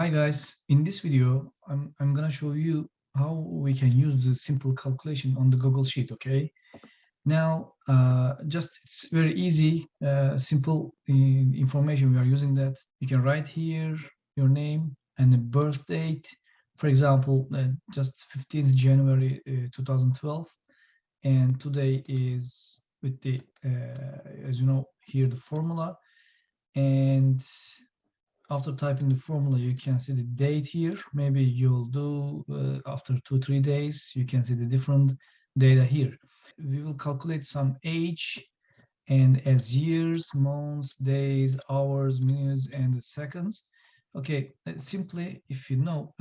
Hi guys, in this video I'm gonna show you how we can use the simple calculation on the Google Sheet. Okay, now just it's very easy, simple information we are using. That you can write here your name and the birth date, for example, just 15th January 2012, and today is with the as you know here the formula. And after typing the formula, you can see the date here. Maybe you'll do after 2-3 days, you can see the different data here. We will calculate some age and as years, months, days, hours, minutes, and seconds. Okay, simply if you know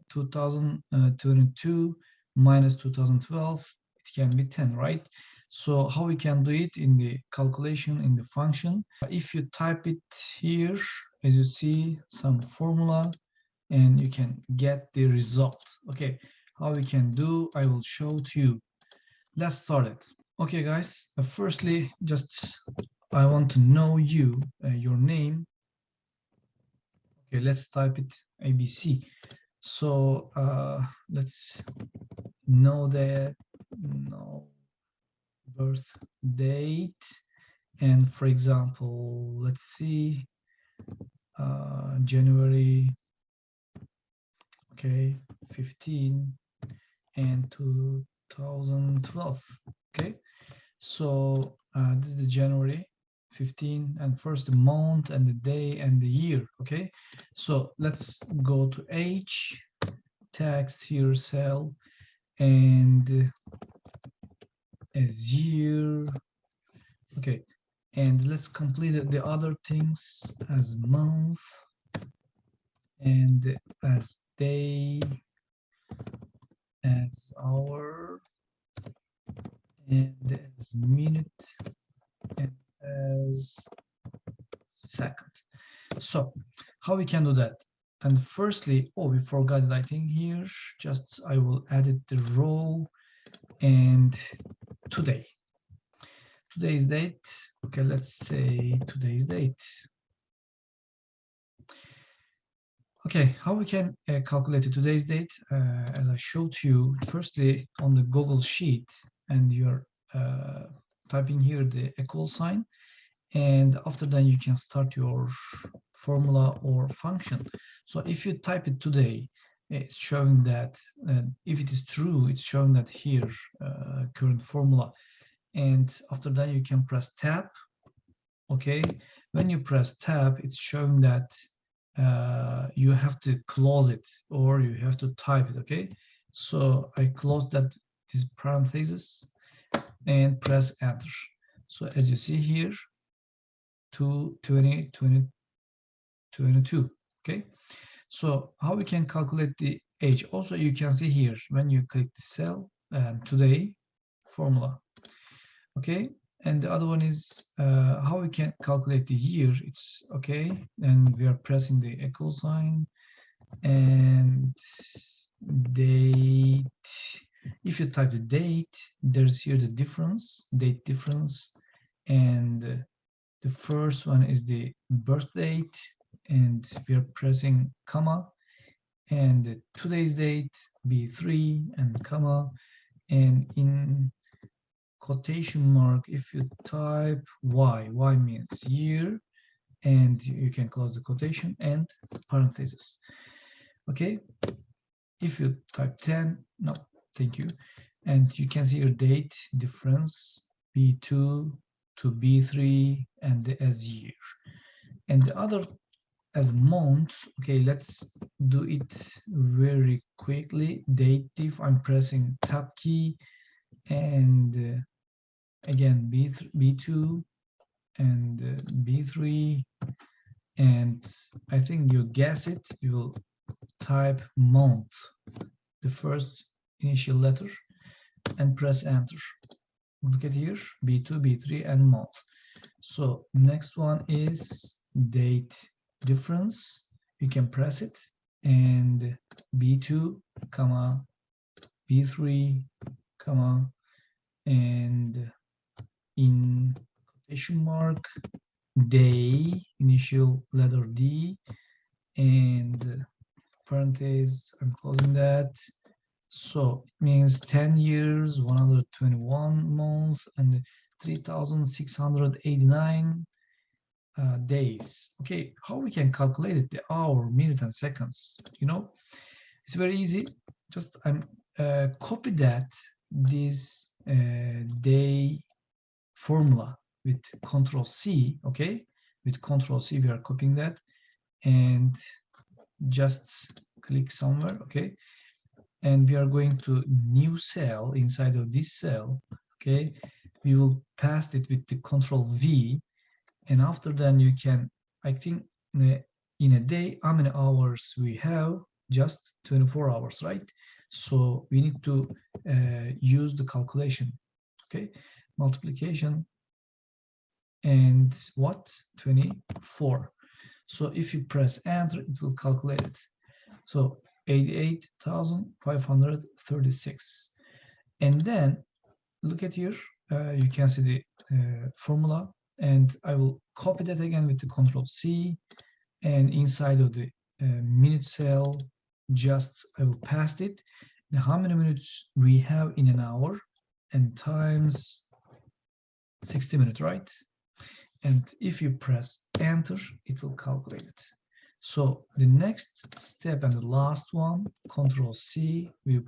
2022 minus 2012, it can be 10, right? So how we can do it in the calculation in the function? If you type it here, as you see, some formula, and you can get the result. Okay, how we can do, I will show to you. Let's start it. Okay, guys, firstly, just I want to know your name. Okay, let's type it ABC. So let's know that, no, birth date, and for example, let's see, January, okay, 15 and 2012. Okay, so this is the January 15, and first the month and the day and the year. Okay, so let's go to age, text here, cell, and as year. Okay, and let's complete the other things as month and as day, as hour, and as minute, and as second. So how we can do that? And firstly, oh, we forgot it, I think here. Just I will edit the row and today. Today's date. Okay, let's say today's date. Okay, how we can calculate today's date? As I showed you, firstly on the Google Sheet, and you're typing here the equal sign, and after that you can start your formula or function. So if you type it today, it's showing that if it is true, it's showing that here current formula, and after that you can press tab. Okay, when you press tab, it's showing that you have to close it or you have to type it. Okay, so I close that, this parenthesis, and press enter. So as you see here, 2020 22. Okay, so how we can calculate the age? Also, you can see here when you click the cell, today formula. Okay, and the other one is how we can calculate the year. It's okay, and we are pressing the equal sign and date. If you type the date, there's here the difference, date difference, and the first one is the birth date, and we are pressing comma, and today's date B3 and comma, and in quotation mark if you type y means year, and you can close the quotation and parenthesis. Okay, if you type 10, no, thank you, and you can see your date difference B2 to B3 and as year, and the other as month. Okay, let's do it very quickly. Dative, I'm pressing tab key, and again B2 and B3, and I think you guess it, you will type month, the first initial letter, and press enter. Look at here, B2, B3, and month. So next one is date difference. You can press it, and B2, comma, B3, comma, and in quotation mark, day, initial letter D, and parentheses, I'm closing that. So it means 10 years, 121 months, and 3,689 days. Okay, how we can calculate it, the hour, minute, and seconds? You know, it's very easy. Just I'm copy this day formula with Control C. Okay, with Control C we are copying that, and just click somewhere. Okay, and we are going to new cell inside of this cell. Okay, we will pass it with the Control V, and after then you can, I think, in a day how many hours we have? Just 24 hours, right? So we need to use the calculation. Okay, multiplication and what? 24. So if you press enter, it will calculate it. So 88,536. And then look at here, you can see the formula, and I will copy that again with the Control C, and inside of the minute cell, just I will pass it. Now, how many minutes we have in an hour, and times 60 minutes, right? And if you press enter, it will calculate it. So the next step and the last one, Control C, we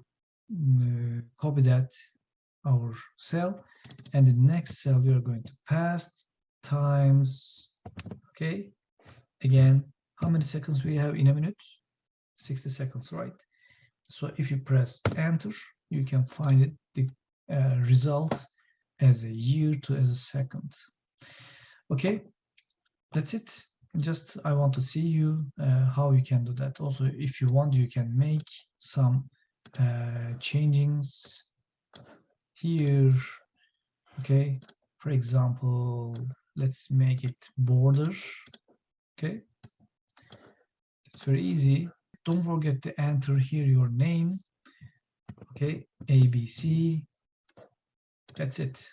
copy that our cell, and the next cell we are going to pass times. Okay, again, how many seconds we have in a minute? 60 seconds, right? So if you press enter, you can find it, the result as a year to as a second. Okay, that's it. Just I want to see you how you can do that. Also, if you want, you can make some changings here. Okay, for example, let's make it border. Okay, it's very easy. Don't forget to enter here your name. Okay, ABC. That's it.